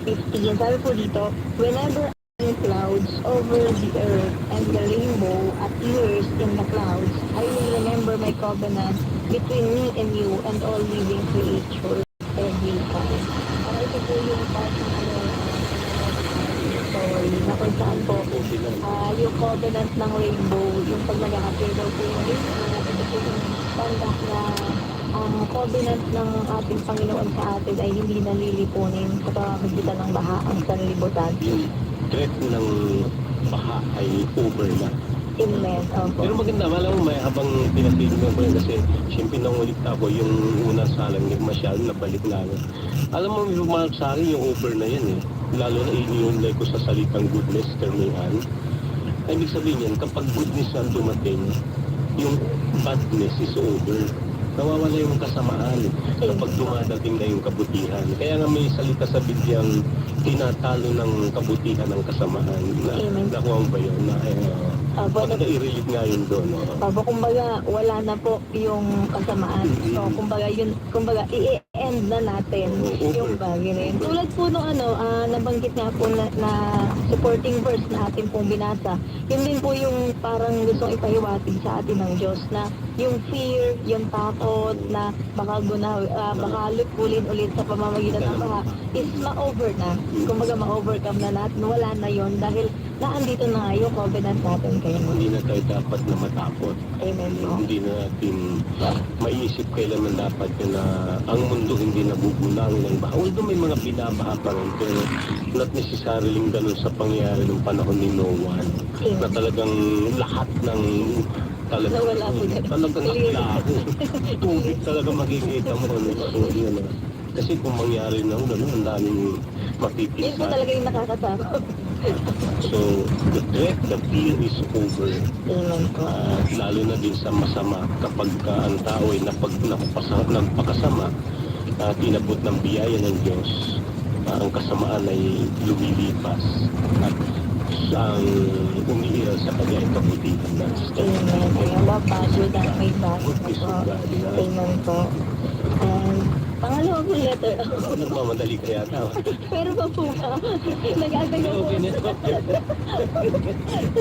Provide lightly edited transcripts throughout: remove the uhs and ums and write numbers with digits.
15, sabi po dito, whenever clouds over the earth and the rainbow appears in the clouds, I will remember my covenant between me and you and all living creatures every time. Ito po yung part ng story na kung saan po yung covenant ng rainbow, yung pag nag-appear daw po yung rainbow, ito po yung tanda na ang covenant ng ating Panginoon sa atin ay hindi nalilipunin sa pamamagitan ng baha ang sanlibutan. Threat ng baha ay over na. Amen. Opo. Pero maganda, malam mo may habang pinatinig mo yun kasi siyempre nangulit ako yung unang salang ni Masyal na balik na. Alam mo, yung mga sa akin yung over na yan eh. Lalo na inihunlay ko sa salitang goodness, termihan. Ay, ibig sabihin yan, kapag goodness ang dumating, yung badness is over. Nawawala yung kasamaan kapag dumadating na yung kabutihan. Kaya nga may salita sa Bidyang tinatalo ng kabutihan ng kasamaan. Nakuha ba yun? Bakit na-i-relate nga yun doon? Kumbaga, wala na po yung kasamaan. So, kumbaga, i-end na natin yung bagay na yun. Tulad po nung nabanggit nga po na supporting verse na ating pong binasa, yun din po yung parang gustong ipahiwatig sa atin ng Diyos na yung fear, yung takot na baka lupulin ulit sa pamamagitan ng baha is ma-over na. Kumbaga ma-overcome na natin. Wala na yon dahil naandito na nga yung covenant natin kayo. Hindi na tayo dapat na matakot. Amen po. Hindi na natin maiisip kailanman dapat na ang mundo hindi nabubulang ng baha. Although may mga binabaha pa rin, pero not necessarily ganun sa pangyayari ng panahon ni Noah. Na talagang lahat ng talagang naklaro. Tubig talaga makikita mo. Kasi kung mangyari na gano'n, ang daming mapipisa. Yun po talaga yung nakakatakot. So, the threat, the fear is over. Amen po. Lalo na din sa masama kapag ang tao ay nagpakasama, tinabot ng biyaya ng Diyos, ang kasamaan ay lumilipas at ang umiiral sa kanya ay kabutihan na. Amen. Ayan ba, Pastor, that may bakit po. Amen po. And pangalawa po letter. Nagmamadali ka yata. Pero pa po ba? Nag-agaw po.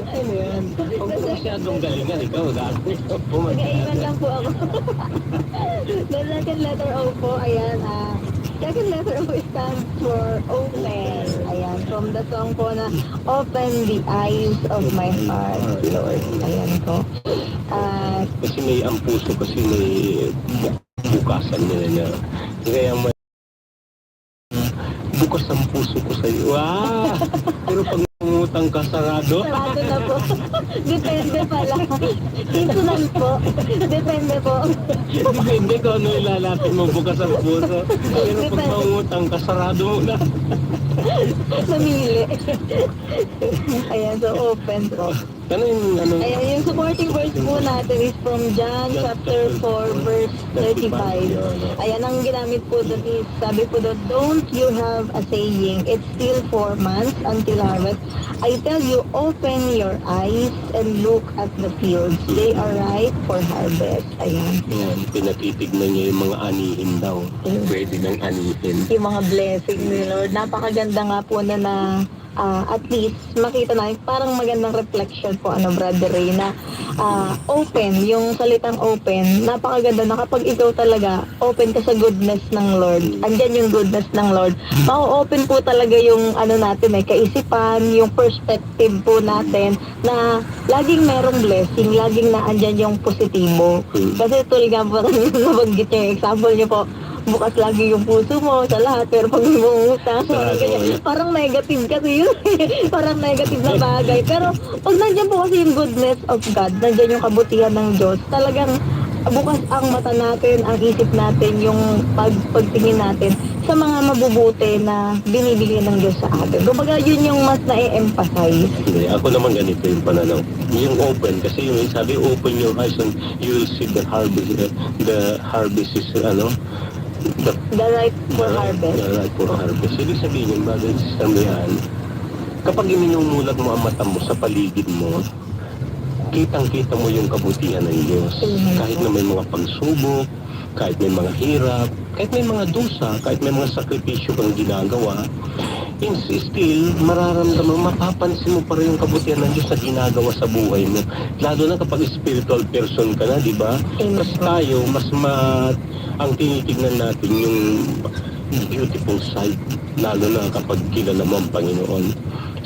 Ano yan? Huwag mo masyadong galingan. Ikaw, dati. Nag-aiman lang po ako. The second letter O po, ayan, second letter O stands for open. Ayan, from the song po na Open the Eyes of My Heart, Lord. Ayan po. Kasi may ang puso, kasi may bukasan nila na. Kaya may bukas ang puso ko sa iyo. Wow! Pero pag umutang ka, sarado. Sarado na po. Depende pala. Seasonal po. Depende po. Depende kung ano ilalapit mo, bukas ang puso. Pero pag umutang ka, sarado mo na. Namili. Ayan, so open po. Ano yung ano? Ayan, yung supporting verse po natin is from John chapter 4 verse 35. Ayan, ang ginamit po doon is, sabi po doon, don't you have a saying, it's still 4 months until harvest. I tell you, open your eyes and look at the fields. They are ripe for harvest. Ayan. Ayan, pinatitignan niya yung mga anihin daw. Pwede ng anihin. Yung mga blessing ni Lord. Napakaganda nga po na at least makita natin parang magandang reflection po Brother Ray na open, yung salitang open, napakaganda na kapag ikaw talaga open ka sa goodness ng Lord, andyan yung goodness ng Lord, ma-open po talaga yung natin kaisipan, yung perspective po natin na laging merong blessing, laging na andyan yung positibo. Kasi tuloy nga po nabanggit niyo, example niyo po, bukas lagi yung puso mo sa lahat, pero pag may mangutang, parang negative kasi yun. Parang negative na bagay. Pero pag nandiyan po kasi yung goodness of God, nandiyan yung kabutihan ng Diyos, talagang bukas ang mata natin, ang isip natin, yung pagtingin natin sa mga mabubuti na binibigay ng Diyos sa atin. Kumbaga yun yung mas na-emphasize. Ako naman ganito yung pananaw. Yung open, kasi yung sabi, open your eyes and you will see the harvest. The harvest is The ripe for harvest. The ripe for harvest. Ibig sabihin yung brother and sister mo yan, kapag iminumulat mo ang mata mo sa paligid mo, kitang-kita mo yung kabutihan ng Diyos. Kahit na may mga pagsubok, kahit may mga hirap, kahit may mga dusa, kahit may mga sakripisyo kang ginagawa, still, mararamdaman, mapapansin mo pa rin yung kabutihan ng Diyos na ginagawa sa buhay mo. Lalo na kapag spiritual person ka na, di ba? Amen. Kasi tayo, ang tinitignan natin yung beautiful side, lalo na kapag kilala mo ang Panginoon.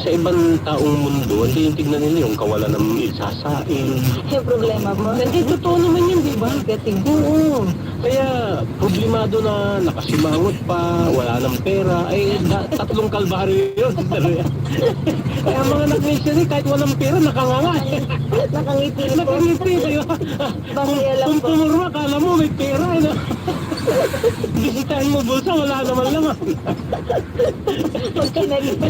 Sa ibang taong mundo, ang tinitignan nila yung kawalan ng isasain. Yung problema po. Hindi, totoo naman yun, di ba? Gating. Oo. Kaya, problemado na, nakasimangot pa, wala ng pera, ay tatlong kalbaryo yun. Kaya mga nag-missionary, kahit walang pera, nakanganga. Nakangiti po. Nakangiti kayo. Bakit alam Kung po? pumurma, kala mo may pera. Ano? Bisitahin mo bulsa, wala naman laman. Pag kinagita.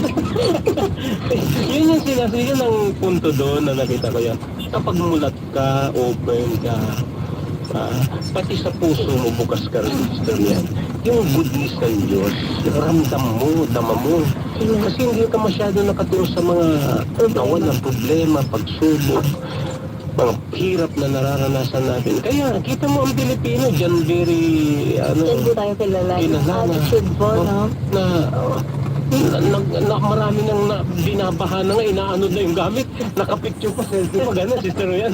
Yun yung sinasabi ng punto doon na nakita ko yan. Kapag mulat ka, open ka, pati sa puso mo, bukas ka rin, sister yan. Yung goodness ng Diyos, ramdam mo, dama mo. Kasi hindi ka masyado nakaturo sa mga kawalan, problema, pagsubok, mga hirap na nararanasan natin. Kaya, kita mo ang Pilipino, dyan very, Diyan po tayo kilala. Yung kilala na, attitude po, no? marami nang binabaha na nga, inaano na yung gamit, nakapicture pa, selfie pa, gano'n, sister yan.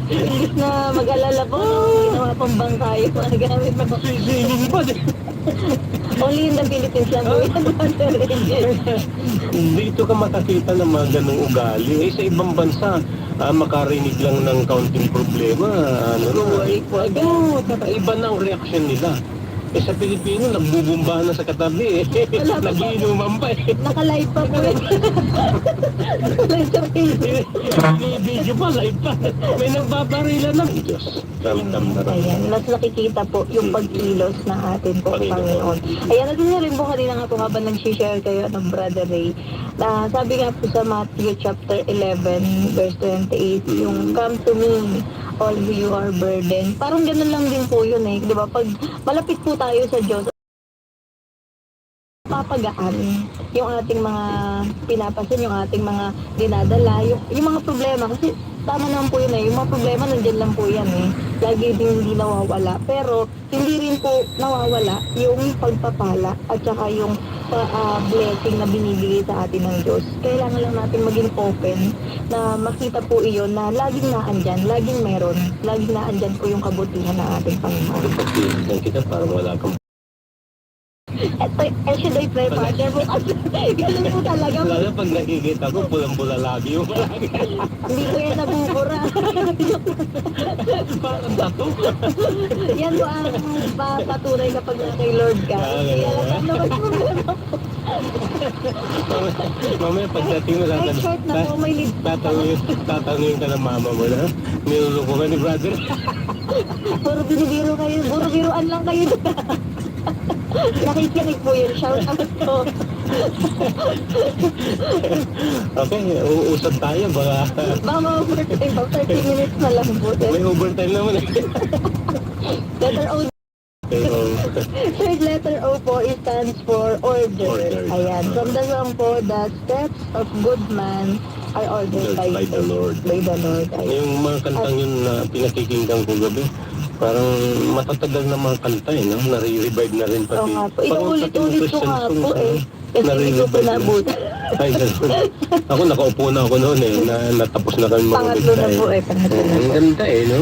Imbis na mag-alala po, no? Ginawa pang bangkayo po ang gamit mo. Swimming pa din. Only in the Philippines lang po yan. Dito ka makakita ng mga ganong ugali. Eh, sa ibang bansa, makarinig lang ng kaunting problema. Iba na ang reaksyon nila. Eh, sa Pilipino, nagbubumba na sa katabi. Wala pa. Nagiinuman pa eh. Naka-live pa po eh. Naka-live sa Facebook. Video pa, live pa. May nagbabarila ng Diyos. Ramdam na rin. Ayan, mas nakikita po yung pagkilos ng atin po, Panginoon. Ayan, natin rin po kanina nga po habang nag-share kayo ng Brother Ray. Sabi nga po sa Matthew chapter 11, verse 28, yung come to me, all you are burdened. Parang ganun lang din po yun eh. Di ba? Pag malapit po tayo sa Diyos, papagaan yung ating mga pinapasin, yung ating mga dinadala, yung mga problema. Kasi tama naman po yun eh. Yung mga problema nandyan lang po yan eh. Lagi din hindi nawawala. Pero hindi rin po nawawala yung pagpapala at saka yung blessing na binibigay sa atin ng Diyos. Kailangan lang natin maging open na makita po iyon na laging naandyan, laging meron, laging naandyan po yung kabutihan ng ating Panginoon. Pagkilitan kita, parang wala kang... Should I pray, Father? Ganun po talaga. Lalo pag nakikita ko, pulang-pula lagi yung malaki. Hindi ko yan nabubura. Parang tato. Yan po ang patunay kapag kay Lord ka. Kaya lang ano ba problema po? Mamaya pagdating mo Kahit short na po, may lead. tatanungin ka ng mama mo na, niluloko ka ni brother. Puro binibiro kayo. Puro biruan lang kayo. Nakikinig po yun. Shout out po. Okay, uusap tayo. Baka Baka ma-overtime pa. 30 minutes na lang po. may overtime naman eh. Letter O. Pero, Third letter O po is stands for order. Order. Ayan. From the song po, the steps of good man are ordered by by the Lord. By the Lord. Ayan. Yung mga kantang yun na pinakikinggan ko gabi, parang matatagal na mga kanta eh, no? Nare-revive na rin Oo pati. nga po. Parang Inuulit-ulit ko Christian nga songs, po eh. Kasi hindi ko nare-revive po na. nabutan. Ay, ganun. Ako nakaupo na ako noon eh, natapos na kami mga Pangatlo na po eh. Pangatlo na Ang po. ganda eh, no?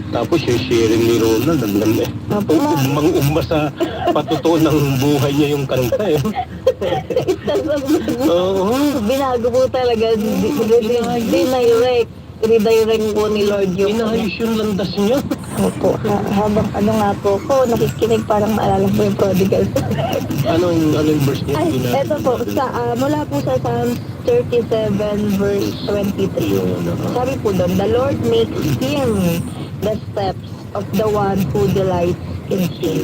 Tapos yung sharing ni Ronald, ang ganda eh. Opo, ma'am. Umang-umba sa patuto ng buhay niya yung kanta eh. Oo. Binago po talaga. Redirect. Redirect po ni Lord yung... Inayos yung landas niya. Opo. Habang ano nga po ko, nakikinig parang maalala po yung prodigal. Anong verse niya? Ay, eto po. Mula po sa Psalms 37 verse 23. Yun, Sabi po doon, the Lord makes him the steps of the one who delights in him.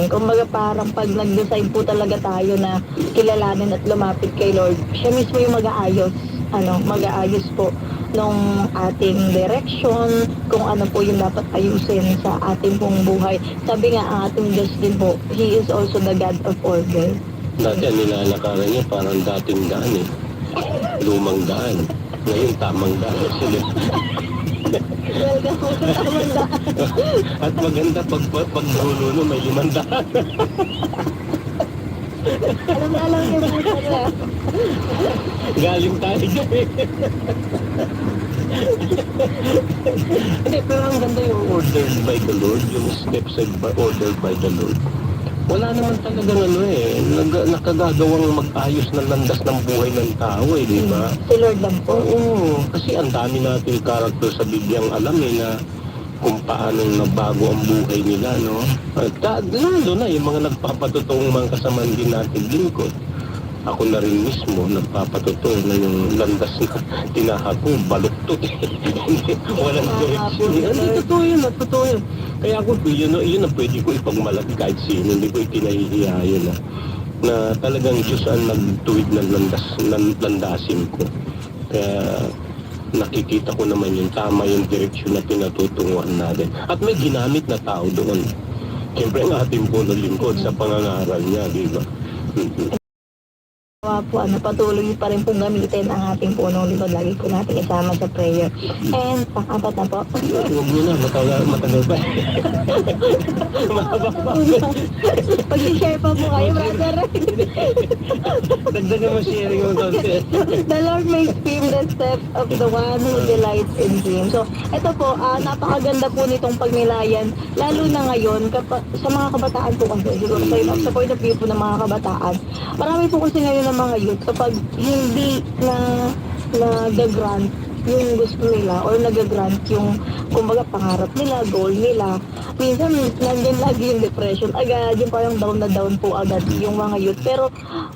Kumbaga parang pag nag-decide po talaga tayo na kilalanin at lumapit kay Lord, siya mismo yung mag-aayos po nung ating direction, kung ano po yung dapat ayusin sa ating pong buhay. Sabi nga ang ating Diyos din po, He is also the God of order. Dati ang nilalakaran niya parang dating daan eh. Lumang daan. Ngayon tamang daan sila. Welcome po sa tamang daan. At maganda pag dulo no, may 500. Alam niyo po pala. Galing tayo dyan eh. Hindi, pero ang ganda yung ordered by the Lord, yung steps ordered by the Lord. Wala naman talagang nakagagawang mag-ayos ng landas ng buhay ng tao eh, di ba? Si Lord lang po. Oo, kasi ang dami nating karakter sa Bibliang alam eh na kung paano nabago ang buhay nila, no? At lalo na yung mga nagpapatotoong mga kasamaan din natin lingkod. Ako na rin mismo nagpapatotoo na yung landas na tinahako, baluktot eh. Walang direksyon. Hindi, totoo yun, totoo yun. Kaya ako, yun ang pwede ko ipagmalaki kahit sino, hindi ko itinahihiya yun na talagang Diyos ang nagtuwid ng landasin ko. Kaya nakikita ko naman yung tama yung direksyon na pinatutunguhan natin. At may ginamit na tao doon. Siyempre ang ating puno lingkod sa pangangaral niya, di ba? Po, patuloy pa rin pong gamitin ang ating punong likod. Lagi po natin isama sa prayer. And pang-apat na po. Huwag mo na, matagal pa. Mahaba pa. Pag-share pa po kayo, brother. Dagdagan mo sharing mo doon. The Lord makes firm the steps of the one who delights in Him. So, ito po, napakaganda po nitong pagnilayan. Lalo na ngayon, sa mga kabataan po kasi, siguro sa point of view po ng mga kabataan, marami po kasi ngayon ng mga youth, kapag hindi nag-grant yung gusto nila or nag-grant yung kumbaga pangarap nila, goal nila, minsan nandiyan lagi yung depression agad, yung parang down na down po agad yung mga youth. Pero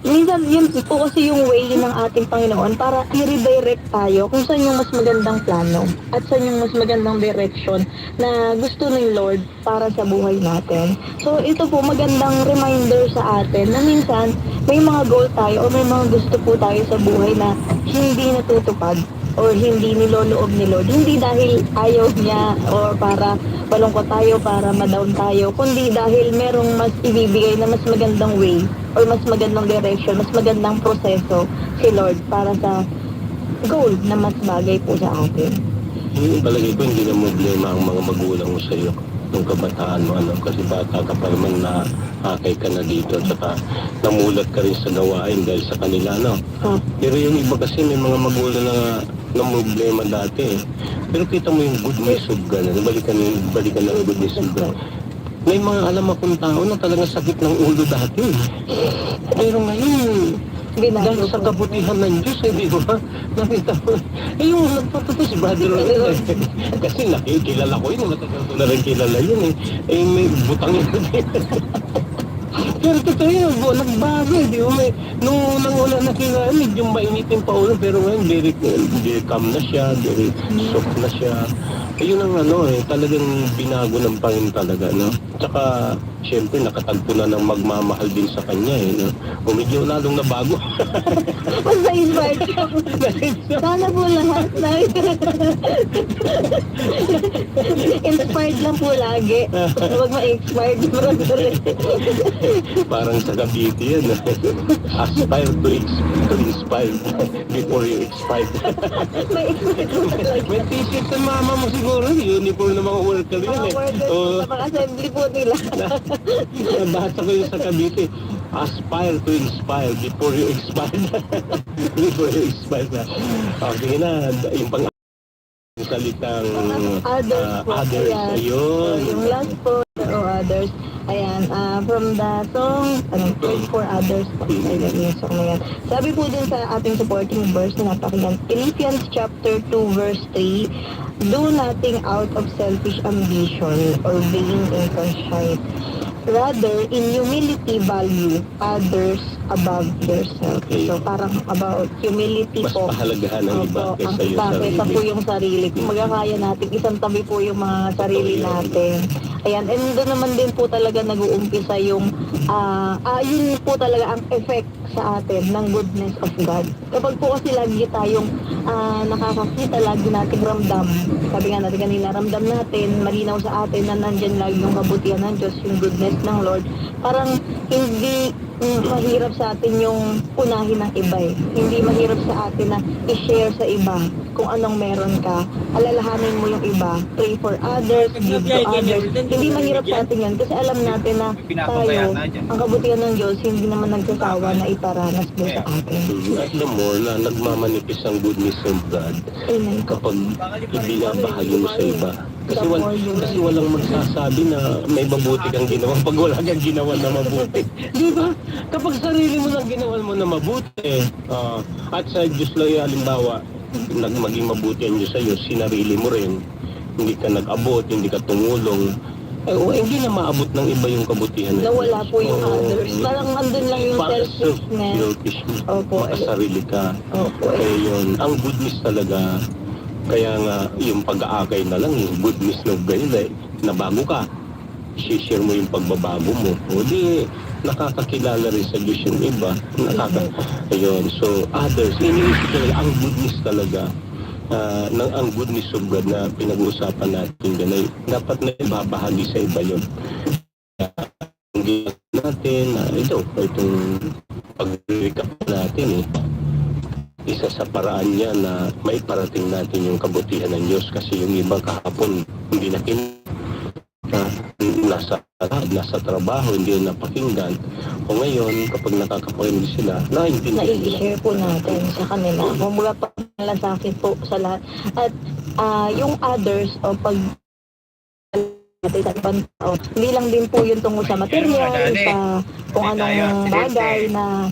minsan yun po kasi yung way ng ating Panginoon para i-redirect tayo kung saan yung mas magandang plano at saan yung mas magandang direction na gusto ng Lord para sa buhay natin. So ito po magandang reminder sa atin na minsan may mga goal tayo o may mga gusto po tayo sa buhay na hindi natutupad or hindi niloloob ni Lord. Hindi dahil ayaw niya or para malungkot tayo, para ma-down tayo, kundi dahil merong mas ibibigay na mas magandang way or mas magandang direction, mas magandang proseso si Lord para sa goal na mas bagay po sa atin. Yung palagay ko, hindi na problema ang mga magulang mo sa iyo nung kabataan mo, kasi bata ka pa naman na hakay ka na dito at saka namulat ka rin sa gawain dahil sa kanila, no? Pero yung iba kasi may mga magulang na problema dati eh. Pero kita mo yung goodness of God, balikan na yung goodness of God. May mga alam akong tao na talagang sakit ng ulo dati. Pero ngayon, dahil sa kabutihan ng Diyos, di ba? Nakita mo, yung nagpatuto si Brother Ronel. Kasi nakikilala ko yun, matagal ko na rin kilala yun eh. May butang yun. Pero totoo yun, nagbago eh, di ba? Nung una nakilala, medyo mainitin pa ulo, pero ngayon, very calm na siya, very soft na siya. Ayun ang talagang binago ng Panginoon talaga, no? Tsaka, siyempre, nakatagpo na ng magmamahal din sa kanya, eh, no? O medyo lalong nabago. Basta inspired ka po. Sana po lahat na inspired lang po lagi. Huwag ma-expired, brother. Parang sa Cavite yan. Aspire to inspire before you expire. May expired po talaga. May t-shirt sa mama mo siguro. Uniform ng mga worker yan Mga eh. workers sa mga assembly po nila. Nabasa ko yun sa Cavite. Aspire to inspire before you expire. Before you expire na. Sige na, yung pang salitang Others po. others. Ayan. Ayun. So, yung last po, others. Ayan, from the song, Pray for Others po. Ayan, yung song na yan. Sabi po dun sa ating supporting verse na napakinggan, Philippians chapter 2 verse 3, do nothing out of selfish ambition or vain intention. Rather, in humility, value others above yourself. Okay. So, parang about humility Mas po. pahalagahan ng iba Opo, kaysa yung kaysa po sarili. yung sarili. Kumbaga kaya natin, isang tabi po yung mga sarili natin. Ayan, and doon naman din po talaga nag-uumpisa yung, yun po talaga ang effect sa atin ng goodness of God. Kapag po kasi lagi tayong nakakakita, lagi nating ramdam. Sabi nga natin kanina, ramdam natin, malinaw sa atin na nandyan lagi yung kabutihan ng Diyos, yung goodness ng Lord. Parang hindi mahirap sa atin yung unahin ng iba eh. Hindi mahirap sa atin na i-share sa iba kung anong meron ka. Alalahanin mo yung iba. Pray for others, give to others. Hindi mahirap sa atin yan kasi alam natin na tayo, ang kabutihan ng Diyos, hindi naman nagsasawa na iparanas mo sa atin. Alam mo na nagmamanipis ang goodness of God Amen. kapag ibinabahagi mo sa iba. Kasi walang magsasabi na may mabuti kang ginawa pag wala kang ginawa na mabuti. Di ba? Kapag sarili mo lang ginawa mo na mabuti, at sa Diyos lang yung halimbawa, maging mabuti ang Diyos sa'yo, sinarili mo rin, hindi ka nag-abot, hindi ka tumulong, hindi na maabot ng iba yung kabutihan na Nawala po yung Oo. others. Parang andun lang yung Para selfishness. selfishness. Opo. Makasarili ka. Opo. Kaya yun, ang goodness talaga, kaya nga yung pag-aakay na lang, yung goodness ng God, na bago ka, share mo yung pagbabago mo. O di, nakakakilala rin sa Diyos yung iba. Ayun, so others, iniisip ko, ang goodness talaga, ang goodness of God na pinag-uusapan natin dyan ay dapat na ibabahagi sa iba yun. Hindi natin, itong pag-recap natin isa sa paraan niya na maiparating natin yung kabutihan ng Diyos kasi yung ibang kahapon hindi na nasa trabaho, hindi na napakinggan. O ngayon, kapag nakakapakinggan sila, naiintindihan nila. Na-i-share po natin sa kanila. Kumbaga pa malasakit po sa lahat. At yung others, o pag natin sa ibang tao, hindi lang din po yun tungkol sa material, sa kung anong bagay na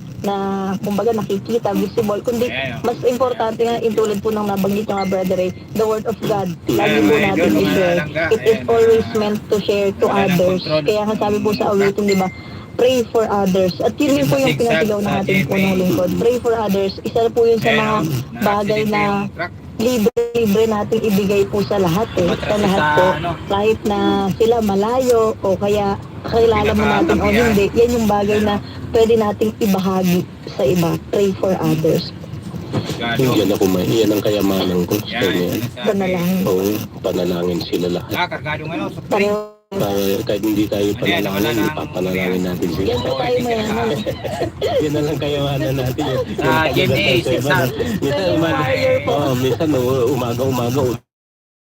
kumbaga nakikita, visible, kundi mas importante nga, intulad po ng nabanggit ng Brother Ray, the Word of God. Lagi po natin i-share. It is always meant to share to others. Kaya nga sabi po sa awitin, di ba, pray for others. At yun din po yung pinasigaw ng ating punong lingkod. Pray for others. Isa na po yun sa mga bagay na libre nating ibigay po sa lahat sa lahat po. Kahit na sila malayo o kaya kakilala mo natin o hindi, yan yung bagay na pwede nating ibahagi sa iba. Pray for others. Yan ako yan ang kayamanan ko. Panalangin. Oo, panalangin sila lahat. Pareho. Kahit hindi tayo panalangin, ipapanalangin natin sila. Yan po tayo mayaman. Yan na lang kayamanan natin. Minsan umaga,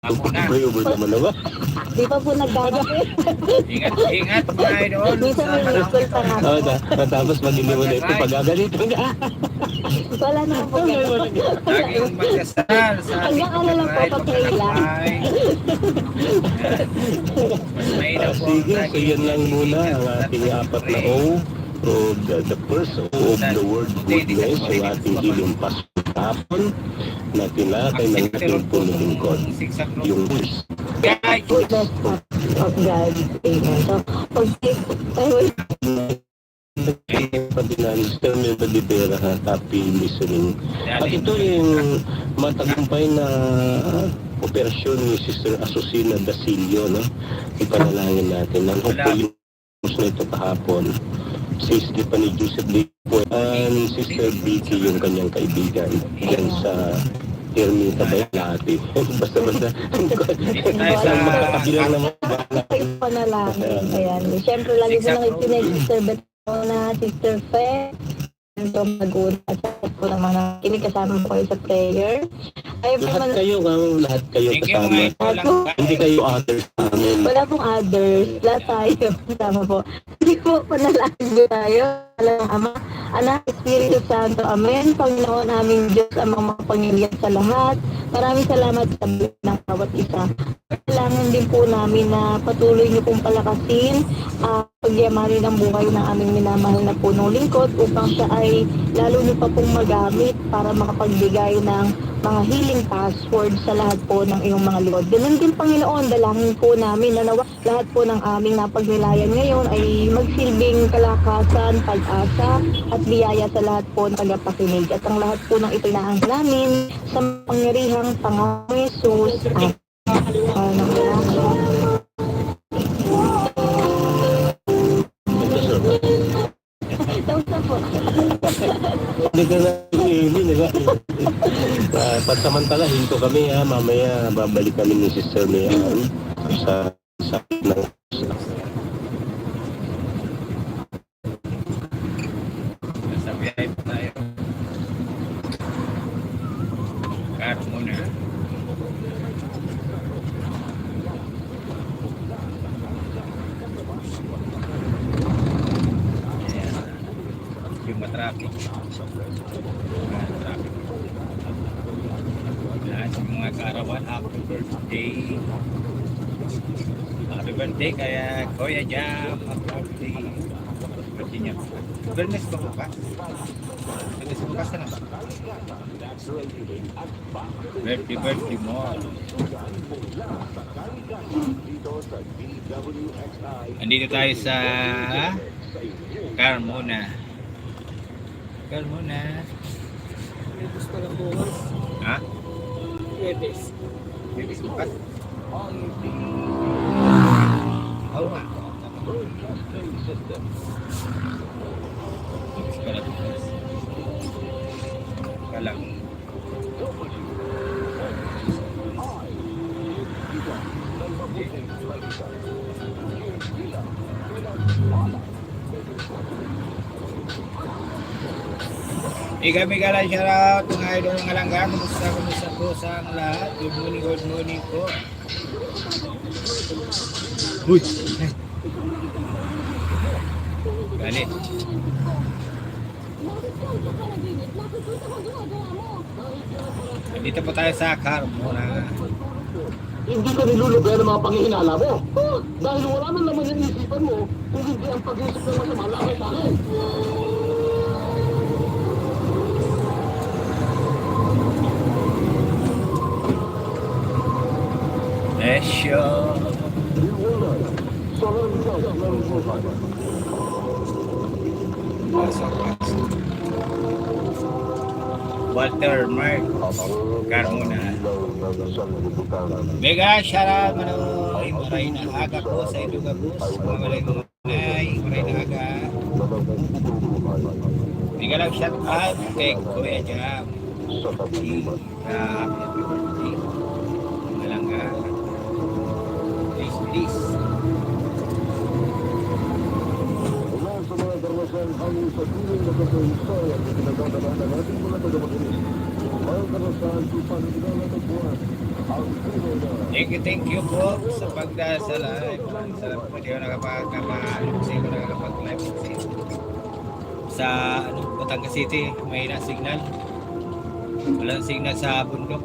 over naman na ba? Di pa po nagkakape. Ingat mga idol. Minsan may miss pa nga. Tapos pag hindi mo na ito, pagagalito na. Wala na po gano'n. Laging magdasal sa Hanggang ano lang po, pa-pray lang. Sige, so yan lang muna ang ating apat na O. So, the first O of the word goodness, yung ating healing pastor na tinatay ng ating punulingkod. Yung Goodness of God. Amen. So, pati na Mr. Melba Libera, happy listening. At ito yung matagumpay na operasyon ni Sister Asusina Dasilio, no? Ipanalangin natin. Ang hopefully na ito kahapon. Si Stephanie Joseph Dipo and Sister Vicky, yung kanyang kaibigan. Yan sa Ermita Baylati. Basta-basta. Magkakabilang naman. panalangin. Ayan. Siyempre, lagi po nang itinay Sister Betona, Sister Fe. Ito mag-uunat po ng mga kinig kasama po kayo sa prayer. Ay, Lahat kayo kasama. Hindi kayo others sa amin. Wala pong others. Lahat tayo. Kasama po. Hindi po, panalangin po tayo. Alam Ama, Anak, Espiritu Santo. Amen. Panginoon aming Diyos, ang mga pangilihan sa lahat. Maraming salamat sa buhay ng bawat isa. Kailangan din po namin na patuloy niyo pong palakasin pagyamanin ang buhay ng aming minamahal na punong lingkod upang siya ay lalo niyo pa pong magamit para makapagbigay ng mga healing password sa lahat po ng iyong mga lingkod. Ganun din Panginoon, dalangin po namin na lahat po ng aming napagnilayan ngayon ay magsilbing kalakasan, pag-asa at biyaya sa lahat po ng tagapakinig. At ang lahat po ng ito inaang namin sa pangyarihang Panginoon Jesus at Hindi ka na di ba? Pansamantala, hinto kami mamaya babalik kami ni Sister Mayan sa ng Live tayo. Cut muna. Ayan. Yung matraffic. Matraffic. Lahat sa mga karawan, happy birthday. Happy birthday kaya Kuya Jam. Happy birthday. Birthday niya. Bernes ba bukas? Bernes bukas na ba? Birthday mo. Andito tayo sa Carmona. Carmona. Gusto lang bukas. Ha? Webes. Bibis bukas? Oo nga. Bibis pala bukas. Kalang. Mega lang shoutout mga idol ng Alangga. Kumusta po sa ang lahat? Good morning po. Uy! Galit. Dito po tayo sa Carmona. Hindi ka nilulugar ng mga panghihinala mo. Dahil wala man naman yung isipan mo kung hindi ang pag-iisip ng masama lakay sa akin. Esyo. Walter Mark Carmona. Mega shoutout Manoy. Maray na aga po sa Iluga Bus. Maray na aga. Mega lang shoutout kay Kuya Jam. Happy birthday. Malangga. Please. Mula sa mga karanasan hangin sa piling na kasaysay at pinagdadaan ng ating mga tagapakinig. Mga karanasan kung paano ginagawa ang Thank you po sa pagdasalive. Salamat po di ako nakapag-live kasi sa Batangas City may na signal. Walang signal sa bundok.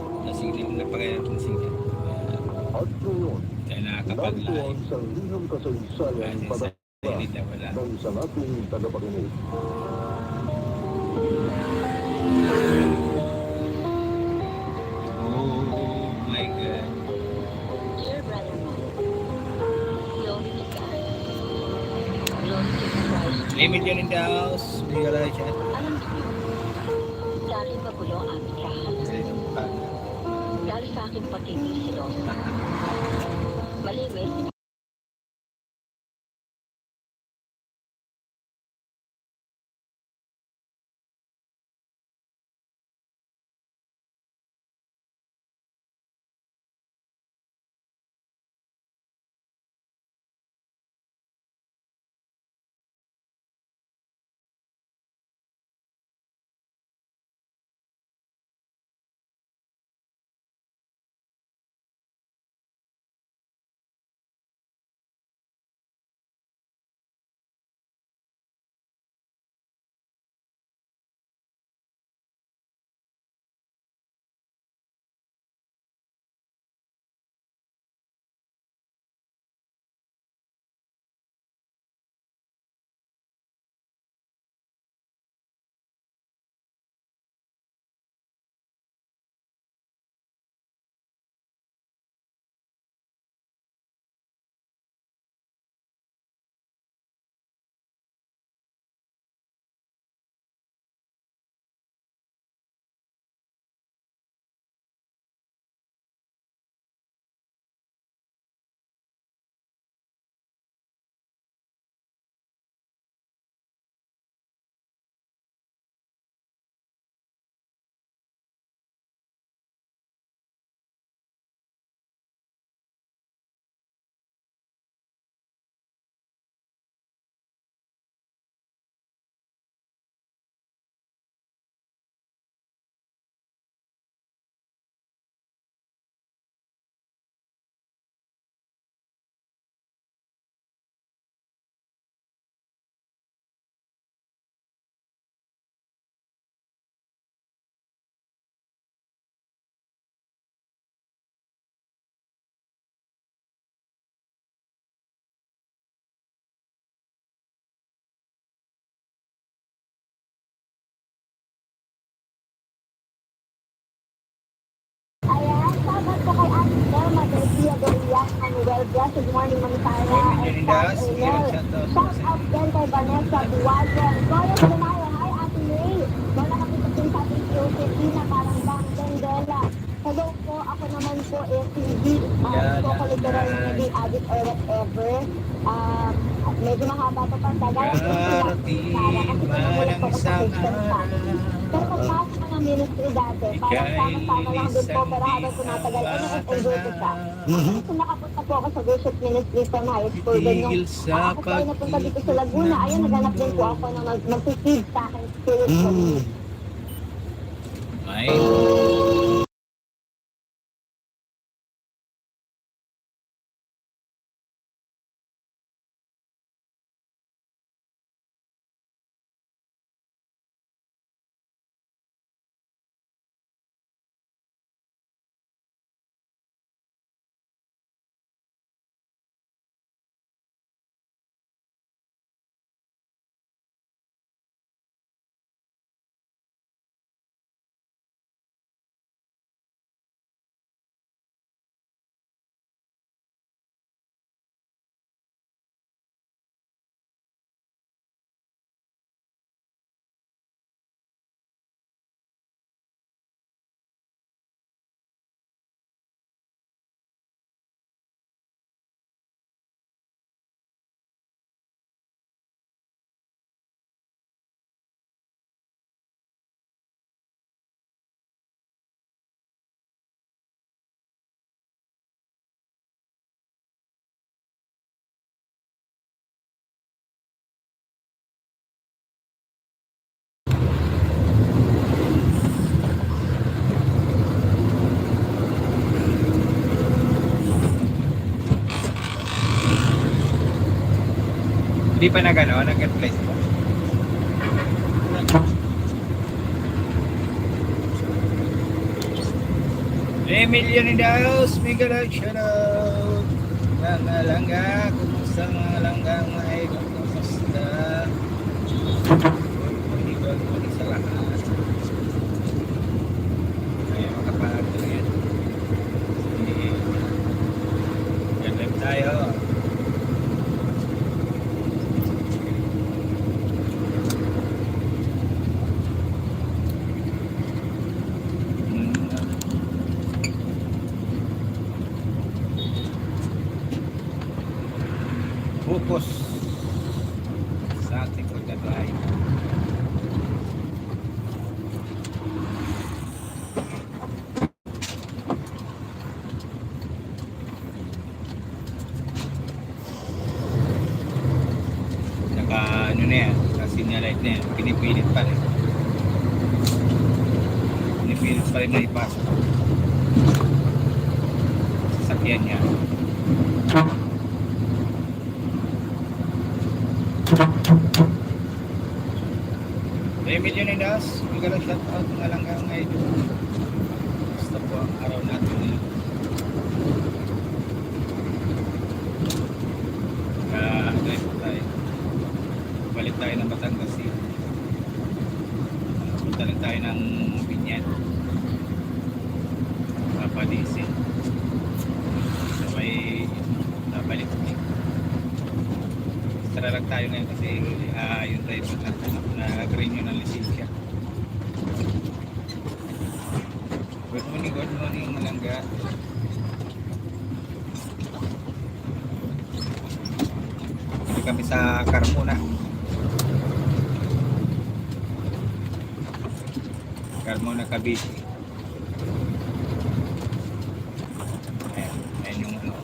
Walang signal na pagkakit ng signal. at ngayon, Kaya narito nakakapag-live. ang sanglihang kasaysayan Kasi sa padala init na wala. ng isang ating tagapakinig. Oh my God. Dear Brother Mike, glory to God. Glory to Christ. Limit yun in the house. Hindi ka lang siya. Alam niyo, dahil magulo ang aming tahanan. Dahil sa aking pagiging silosa. Malimit, Norma Garcia Dorian, Manuel Blas, good morning, Ma'am Sarah, and Pat Ernel. Shout out din kay Vanessa Buwagan. Goya Lumayo, hi Ate May. Doon nakapita din sa ating QCT na parang Bang Dendela. Hello po, ako naman po FTV. Hindi ko literal na naging addict or whatever. Medyo mahaba to pa. Kagaya ko kasi pinagulat ko sa Christian sa akin. Pero pagpasok ko ng ministry dati, parang sama-sama lang din po, pero habang tumatagal, enjoy ko siya. So nakapunta po ako sa worship ministry from high school. Then nung ako po ay napunta dito sa Laguna, ayun, naganap din po ako na mag-feed sa akin spiritually. May hindi pa nag-replace po. Million in the house, may gala shoutout. Mga langga, kumusta mga langgang ay kumusta? Good sa lahat. Ay, makapato yan. Yan tayo. Focus sa ating pagdadrive. Saka ano na yan, kasi light na yan, pinipilit pa rin. Pinipilit pa rin na ipasok. Sasakyan niya. Million in the house, we gotta shout out mga langgang ngayon. Basta po ang araw natin ngayon. Drive po tayo. Balik tayo ng Batangas City. Punta lang tayo ng Binyan. Papalisin. Sabay nabalik po. Tara lang tayo ngayon kasi yung driver na nag-renew ng lisensya. Good morning malangga. Dito kami sa Carmona. Carmona, Cavite. Ayan yung ano.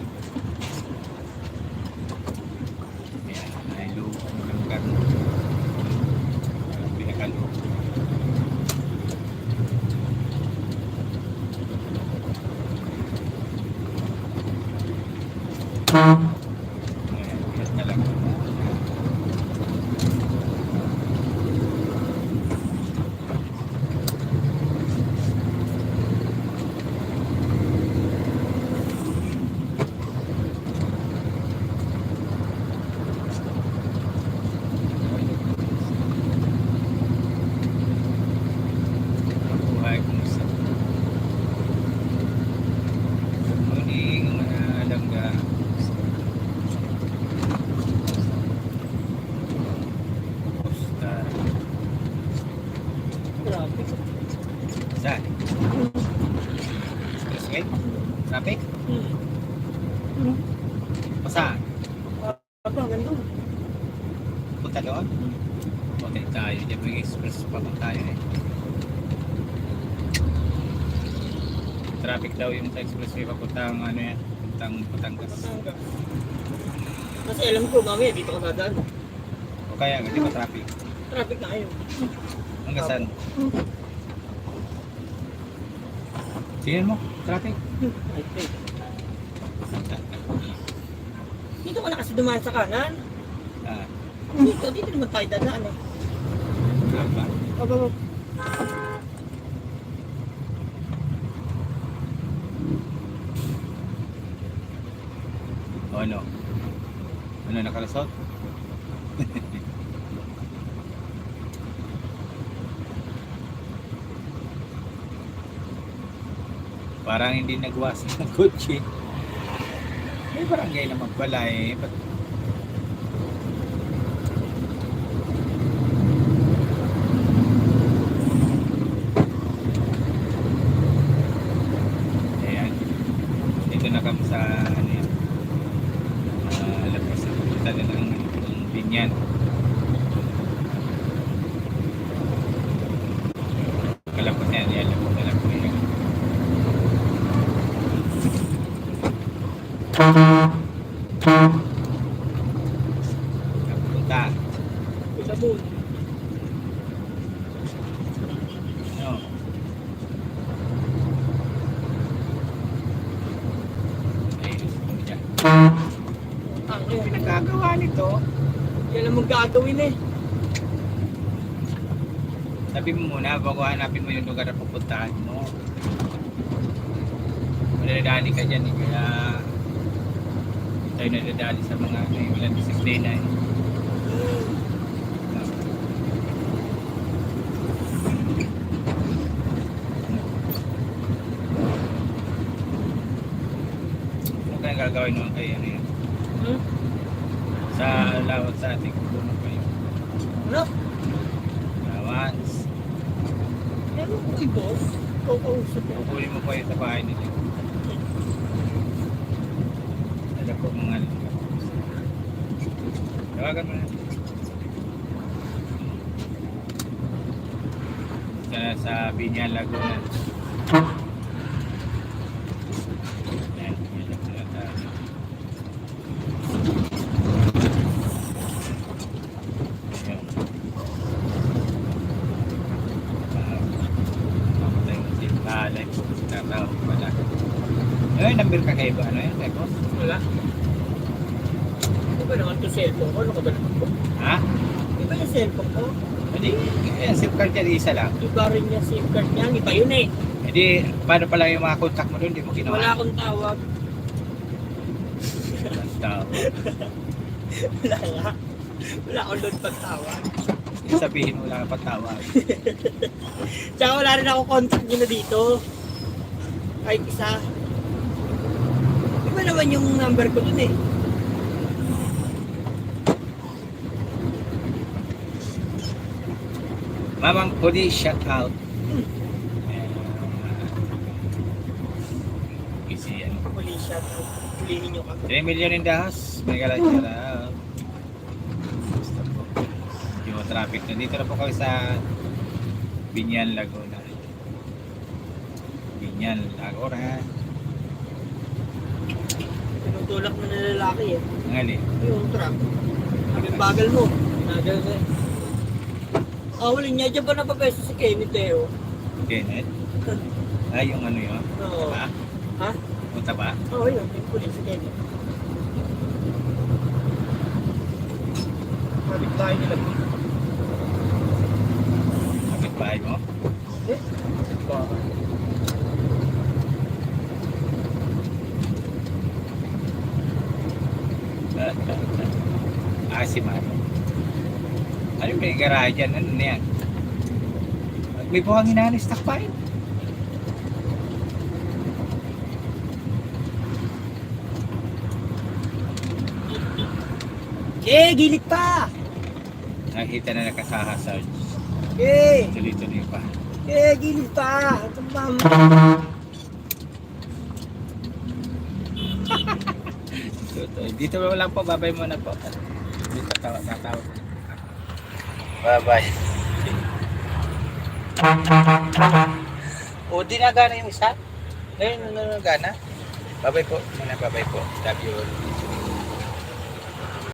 traffic? Saan? Aba, ganun. Punta doon? Okay tayo. Diyan may express pa kung tayo eh. Traffic daw yung sa expressway papuntang ano yan, papuntang Batangas. Kasi alam ko, mamaya dito ko dadaan. O kaya, hindi pa traffic. Traffic na kayo. Hanggang saan? Tingnan mo, traffic. Okay. Dito ka na kasi dumaan sa kanan. Ah, Dito naman tayo dadaan eh. ba? Aba, O ano? Ano, nakalusot? Parang hindi nagwas ng kotse. May barangay na magbalay. Ba't ayan. Dito na kami sa ano yan. Labas na pupunta na ng Binyan. Kalapot na yan. Alam ko yan. Napunta. sabon. Ano? Ayun, dyan. Ang Ano pinagkagawa nito? yan ang magagawin eh. Sabi mo muna, bago hanapin mo yung lugar na pupuntahan mo. Madadali ka dyan eh, kaya tayo nadadali sa mga may walang disiplina eh. Ano kaya gagawin naman kayo ano yan? Hmm? Sa lawat sa ating puno kayo. Ano? Allowance. Meron ko eh, boss. Kakausap ko. Kukunin mo kayo sa bahay nila. Alam ko mga tawagan mo na. Sa Binyan, Laguna. Yan, yan ang tinatawag. Yan. Mamatay mo si Palay. Tinatawag pala. Ay, number ka kayo ba? Ano yan? Kayo? Wala. Di ba naman ito cellphone ko? Ano ka ba naman ko? Ha? Di ba yung cellphone ko? Hindi, SIM card yan, isa lang. Iba rin yung SIM card niya. Iba yun eh. Hindi, paano pala yung mga contact mo doon? Hindi mo ginawa. Wala akong tawag. Tao. Wala nga. Wala akong load pagtawag. Sabihin mo wala ka patawag. Tsaka wala rin ako contact niyo na dito. Kahit isa. Di ba naman yung number ko dun eh? Mamang Puli, shout out. Easy yan. Police shot. Hulihin nyo ka. 3 million in the house. May galang shout out. Basta po. Yung traffic na. Dito na po kami sa Binyan, Laguna. Binyan, Laguna. Tinutulak na ng lalaki eh. Ngali. Yung truck. Ang bagal mo. Nagal na eh. Huli niya, dyan ba napapeso si Kenny Teo? Kenneth. Ay, yung ano yun? Oo. Taba? Ha? Yung taba? Oo, yun. Yung pulis si Kenny. Kapit tayo nila. Kapit bahay mo? Eh? Bakit? Si Maro. Ano yung pinagarahan dyan? Ano na yan? May buhangin na stock pa rin. Gilid pa! Nakita na nakasahasal. Tuloy-tuloy pa. Gilid pa! Ito mama. Dito lang po, babay muna po. Dito tatawag. Bye-bye. O, di nagana yung isa? Ngayon, nagana? Babay po. Muna, babay po. Love you all.